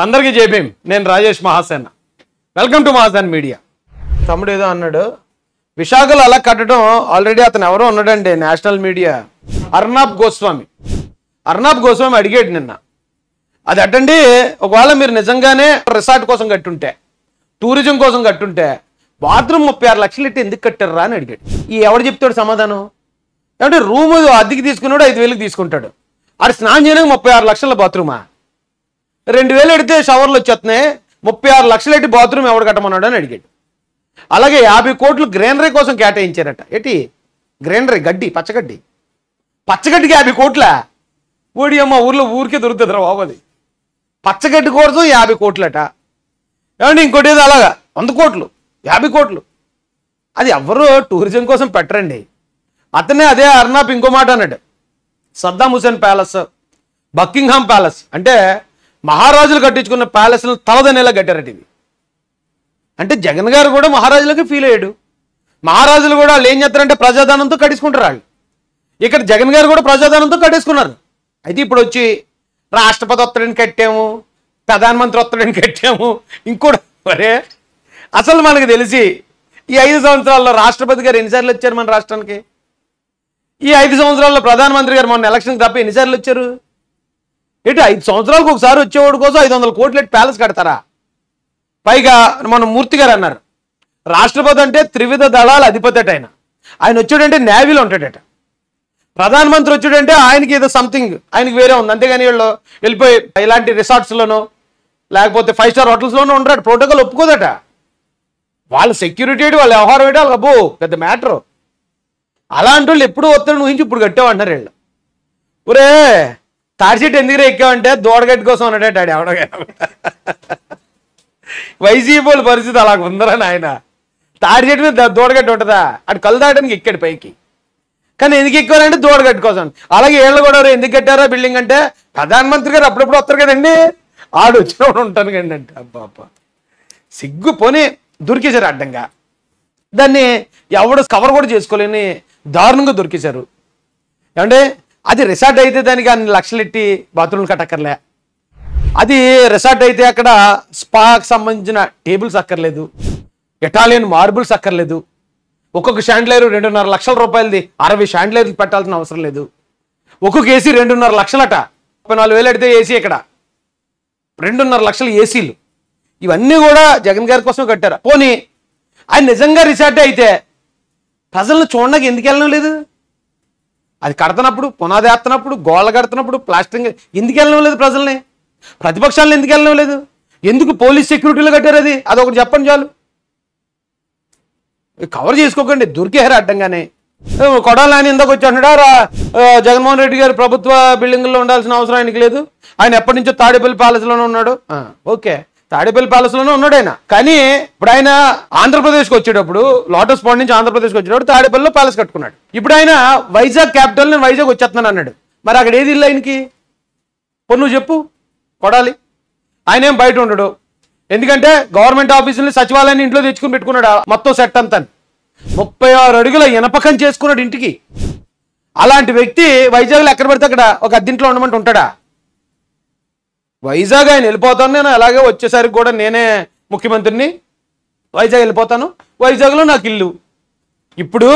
అందరికీ జైభీం. నేను Rajesh Mahasena. Welcome to Mahasena media. తమ్ముడు ఏదో అన్నాడు, విశాఖలో అలా కట్టడం ఆల్రెడీ అతను ఎవరో ఉన్నాడండి, నేషనల్ మీడియా అర్నాబ్ గోస్వామి అడిగాడు నిన్న. అది అటండి, ఒకవేళ మీరు నిజంగానే రిసార్ట్ కోసం కట్టుంటే, టూరిజం కోసం కట్టుంటే బాత్రూమ్ 36 లక్షలు ఇట్టి ఎందుకు కట్టారా అని అడిగాడు. ఈ ఎవడు చెప్తాడు సమాధానం? అంటే రూము అద్దెకి తీసుకున్నాడు 5,000కి తీసుకుంటాడు, అది స్నానం చేయడానికి 36 లక్షల బాత్రూమా? 2,000 ఎడితే షవర్లు వచ్చేస్తున్నాయి, 36 లక్షలు ఎట్టి బాత్రూమ్ ఎవడు కట్టమన్నాడు అని అడిగాడు. అలాగే 50 కోట్లు గ్రీనరీ కోసం కేటాయించారట. ఏంటి గ్రీనరీ? గడ్డి, పచ్చగడ్డికి 50 కోట్ల? ఓడి అమ్మ, ఊరికే దొరుకుతుంది రా బాబు. అది పచ్చగడ్డి కోసం 50 కోట్లట. ఏమంటే ఇంకోటి ఏదో అలాగా 100 కోట్లు, 50 కోట్లు. అది ఎవరు టూరిజం కోసం పెట్టరండి. అతనే అదే అర్నాబ్ ఇంకో మాట అన్నాడు, Saddam Hussein palace, Buckingham palace అంటే మహారాజులు కట్టించుకున్న ప్యాలెస్లను తలదనేలా కట్టారట ఇవి. అంటే జగన్ గారు కూడా మహారాజులకి ఫీల్ అయ్యాడు. మహారాజులు కూడా వాళ్ళు ఏం చేస్తారంటే ప్రజాధనంతో కట్టించుకుంటారు వాళ్ళు. ఇక్కడ జగన్ గారు కూడా ప్రజాధనంతో కట్టేసుకున్నారు. అయితే ఇప్పుడు వచ్చి రాష్ట్రపతి ఒత్తడిని కట్టాము, ప్రధానమంత్రి ఒత్తడిని కట్టాము, ఇంకోటి. మరే అసలు మనకు తెలిసి ఈ 5 సంవత్సరాల్లో రాష్ట్రపతి గారు ఎన్నిసార్లు వచ్చారు మన రాష్ట్రానికి? ఈ 5 సంవత్సరాల్లో ప్రధానమంత్రి గారు మొన్న ఎలక్షన్కి తప్ప ఎన్నిసార్లు వచ్చారు? ఏంటి 5 సంవత్సరాలకు ఒకసారి వచ్చేవాడు కోసం 500 కోట్లు ప్యాలెస్ కడతారా? పైగా మన మూర్తి గారు అన్నారు, రాష్ట్రపతి అంటే త్రివిధ దళాల అధిపతి అట. ఆయన వచ్చాడంటే నేవీలో ఉంటాడట. ప్రధానమంత్రి వచ్చాడంటే ఆయనకి ఏదో సంథింగ్ ఆయనకి వేరే ఉంది, అంతేగాని వీళ్ళు వెళ్ళిపోయి ఇలాంటి రిసార్ట్స్లోనో లేకపోతే 5 స్టార్ హోటల్స్లోనూ ఉంటాడు. ప్రోటోకాల్ ఒప్పుకోదట. వాళ్ళ సెక్యూరిటీ వాళ్ళ వ్యవహారం ఏంటి వాళ్ళకి అబ్బో పెద్ద మ్యాటరు. అలాంటి వాళ్ళు ఎప్పుడు వస్తాడు ఊహించి ఇప్పుడు కట్టామంటారు వీళ్ళు. ఒరే తాడిచెట్టు ఎందుకు ఎక్కామంటే దూడగడ్డి కోసం అన్నాడట ఆడు ఎవడగా. వైసీపీ వాళ్ళ పరిస్థితి అలాగ ఉందరా నాయన. తాడిచెట్టు మీద దూడగడ్డి ఉంటుందా? అటు కళ్ళు దాటానికి ఎక్కాడు పైకి, కానీ ఎందుకు ఎక్కారంటే దూడగడ్డి కోసం. అలాగే వీళ్ళు కూడా ఎందుకు కట్టారా బిల్డింగ్ అంటే ప్రధానమంత్రి గారు అప్పుడప్పుడు వస్తారు కదండి, ఆడు వచ్చినప్పుడు ఉంటాను కండి అంటే అబ్బా సిగ్గు. పోనీ దొరికేశారు అడ్డంగా, దాన్ని ఎవడు కవర్ కూడా చేసుకోలేని దారుణంగా దొరికేశారు. ఏమంటే అది రిసార్ట్ అయితే దానికి అన్ని లక్షలు ఎట్టి బాత్రూమ్లు కట్టక్కర్లే. అది రిసార్ట్ అయితే అక్కడ స్పాకి సంబంధించిన టేబుల్స్ అక్కర్లేదు, ఇటాలియన్ మార్బుల్స్ అక్కర్లేదు. ఒక్కొక్క షాండ్లైర్ 2.5 లక్షల రూపాయలది 60 షాండ్లైర్లు పెట్టాల్సిన అవసరం లేదు. ఒక్కొక్క ఏసీ 2.5 లక్షలట. 34,000 ఎడితే ఏసీ ఇక్కడ 2.5 లక్షలు ఏసీలు. ఇవన్నీ కూడా జగన్ గారి కోసం కట్టారు. పోనీ ఆయన నిజంగా రిసార్ట్ అయితే ప్రజలను చూడడానికి ఎందుకు వెళ్ళడం లేదు? అది కడుతున్నప్పుడు, పునాది వేస్తున్నప్పుడు, గోళ్ళ కడుతున్నప్పుడు, ప్లాస్టరింగ్ ఎందుకు వెళ్ళడం లేదు? ప్రజల్ని, ప్రతిపక్షాలను ఎందుకు వెళ్ళడం లేదు? ఎందుకు పోలీస్ సెక్యూరిటీలో కట్టారు? అదొకటి చెప్పండి చాలు. కవర్ చేసుకోకండి, దొరికేహారు అడ్డంగానే. కొడాలి ఆయన ఇందాక వచ్చి అంటున్నాడా జగన్మోహన్ రెడ్డి గారు ప్రభుత్వ బిల్డింగ్లో ఉండాల్సిన అవసరం ఆయనకి లేదు, ఆయన ఎప్పటి నుంచో తాడేపల్లి ప్యాలెస్లోనే ఉన్నాడు. ఓకే, తాడేపల్లి ప్యాలెస్లోనే ఉన్నాడు ఆయన. కానీ ఇప్పుడు ఆయన ఆంధ్రప్రదేశ్కి వచ్చేటప్పుడు, లోటస్ పాయింట్ నుంచి ఆంధ్రప్రదేశ్కి వచ్చేటప్పుడు తాడేపల్లిలో ప్యాలెస్ కట్టుకున్నాడు. ఇప్పుడు ఆయన వైజాగ్ క్యాపిటల్, నేను వైజాగ్ వచ్చేస్తున్నాను అన్నాడు. మరి అక్కడ ఏది ఇల్లు ఆయనకి? నువ్వు చెప్పు కొడాలి. ఆయన ఏం బయట ఉండడు, ఎందుకంటే గవర్నమెంట్ ఆఫీసుని సచివాలయాన్ని ఇంట్లో తెచ్చుకుని పెట్టుకున్నాడు మొత్తం సెట్ అంతా. 36 అడుగుల ఇనపకం చేసుకున్నాడు ఇంటికి. అలాంటి వ్యక్తి వైజాగ్లో ఎక్కడ పడితే అక్కడ ఒక అద్దెంట్లో ఉండమంటే ఉంటాడా? వైజాగ్ ఆయన వెళ్ళిపోతాను, నేను అలాగే వచ్చేసరికి కూడా నేనే ముఖ్యమంత్రిని, వైజాగ్ వెళ్ళిపోతాను, వైజాగ్లో నాకు ఇల్లు. ఇప్పుడు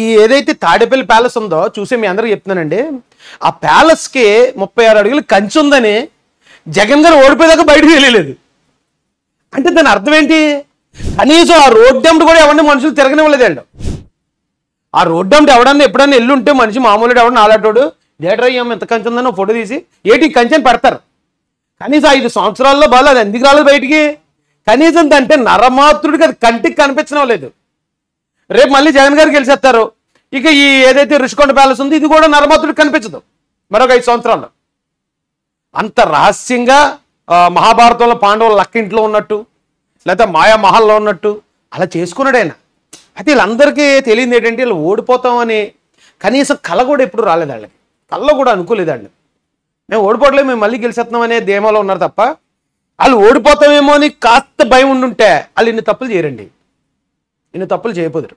ఈ ఏదైతే తాడేపల్లి ప్యాలెస్ ఉందో చూసే మీ అందరికీ చెప్తున్నానండి, ఆ ప్యాలెస్కి 36 అడుగులు కంచి ఉందని జగన్ గారు ఓడిపోయేదాకా బయటకు వెళ్ళలేదు. అంటే దాని అర్థం ఏంటి? కనీసం ఆ రోడ్డు అమ్మటి కూడా ఎవరిని మనుషులు తిరగనివ్వలేదు వాళ్ళు. ఆ రోడ్డు అమ్మటి ఎవడన్నా ఎప్పుడన్నా ఎల్లు ఉంటే మనిషి మామూలుగా ఎవడన్నా ఆలాటోడు డేటర్ అయ్యాము ఎంత కంచి ఉందని ఫోటో తీసి ఏటి కంచి అని పెడతారు. కనీసం 5 సంవత్సరాల్లో బాగా అది ఎందుకు రాలేదు బయటికి? కనీసం అంటే నరమాతృడికి అది కంటికి కనిపించడం లేదు. రేపు మళ్ళీ జగన్ గారికి గెలిచేస్తారు, ఇక ఈ ఏదైతే రుషికొండ ప్యాలెస్ ఉంది ఇది కూడా నరమాతృడికి కనిపించదు మరొక 5 సంవత్సరాల్లో. అంత రహస్యంగా మహాభారతంలో పాండవుల లక్కింట్లో ఉన్నట్టు, లేకపోతే మాయా మహల్లో ఉన్నట్టు అలా చేసుకున్నాడు ఆయన. అయితే వీళ్ళందరికీ తెలియదు ఏంటంటే వీళ్ళు ఓడిపోతామని కనీసం కళ కూడా ఎప్పుడు రాలేదు వాళ్ళకి, కళ్ళలో కూడా అనుకోలేదు వాళ్ళు. మేము ఓడిపోవట్లేదు, మేము మళ్ళీ గెలిచేస్తున్నాం అనే ధీమాలో ఉన్నారు తప్ప వాళ్ళు ఓడిపోతామేమో అని కాస్త భయం ఉండుంటే వాళ్ళు ఇన్ని తప్పులు చేయరండి, ఇన్ని తప్పులు చేయకపోదురు.